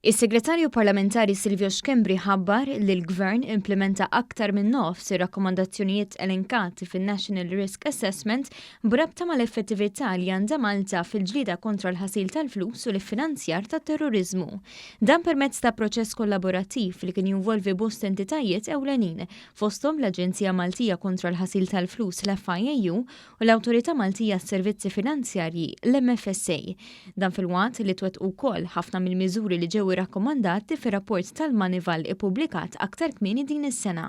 Is-Segretarju Parlamentari Silvio Schembri ħabbar li l-Gvern implementa aktar minn nofs ir-rakkomondazzjonijiet elenkati fin-National Risk Assessment b'rabta mal-effettività li għandha Malta fil-ġlieda kontra l-ħasil tal-flus u l-iffinanzjar tat-terrorizmu. Dan permezz ta' proċess kollaborattiv li kien jinvolvi bost entitajiet ewlenin fosthom l-Aġenzija Maltija kontra l-ħasil tal-flus l-FIAU u l-Awtorità Maltija tas-Servizzi Finanzjarji l-MFSA. Dan fil-waqt li twettqu wkoll ħafna mill-miżuri li ġew rakkomandati fir-rapport Tal-Moneyval ippubblikat aktar kmieni din is-sena.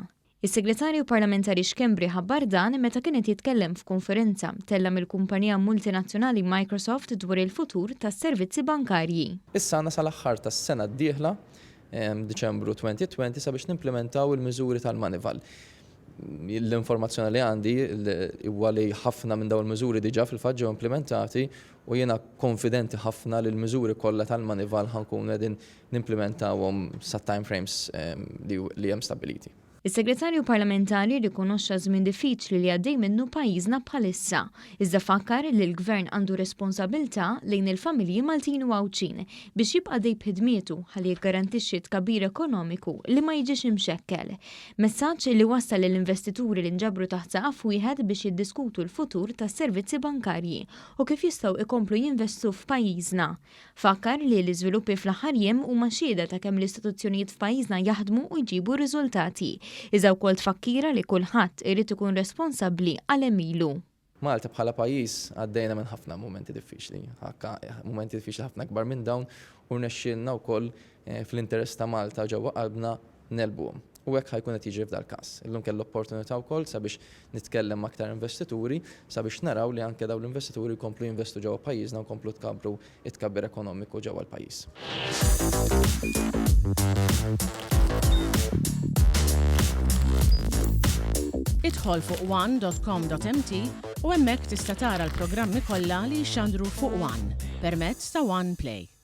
Is-Segretarju Parlamentari Schembri ħabbar dan meta kienet jitkellem f'konferenza tella mill-kumpanija multinazzjonali Microsoft dwar il-futur tas-servizzi bankarji. Issa għandna sal-aħħar tas-sena d-dieħla, Diċembru 2020, sabiex nimplementaw il-miżuri tal-Moneyval. L-informazzjoni li għandi huwa li ħafna minn dawn il-miżuri diġà fil-fatt ġew implementati u jiena konfidenti ħafna li l-miżuri kollha tal-Moneyval ħankun qegħdin nimplementawhom sa time frames li hemm stabiliti. Is-Segretarju Parlamentari rikonoxxa żmien diffiċli li għaddej minnu pajjiżna bħalissa. Iżda fakkar li l-Gvern għandu responsabilità lejn il-familji Maltin u Għawċin biex jibqa' dej b'ħidmietu ħalli jiggarantixxi tkabbir ekonomiku li ma jiġix imxekkel. Messaġġ li wassal lill-investituri li nġabru taħt saqaf wieħed biex jiddiskutu l-futur tas-servizzi bankarji u kif jistgħu ikomplu jinvestu f'pajjiżna. Fakkar li l-iżviluppi fl-aħħar jiem huma xhieda ta' kemm l-istituzzjonijiet f'pajjiżna jaħdmu u jġibu riżultati. Iżda wkoll tfakkira li kulħadd irid ikun responsabbli għal emilu. Malta bħala pajjiż għaddejna minn ħafna momenti diffiċli, ħafna kbar minn dawn u rnexxielna wkoll fl-interess ta' Malta ġewwa qalbna nelbuhom. U hekk ħajkun qed jiġri f'dal każ. Illum kellu opportunità wkoll sabiex nitkellem aktar investituri sabiex naraw li anke dawn l-investituri jkomplu jinvestu ġewwa pajjiżna u jkomplu tkabbru it-tkabbir ekonomiku ġewwa l-pajjiż. Idħol fuq one.com.mt u hemmhekk tista' tara l-programmi kollha li jxandru fuq One permezz ta' One Play.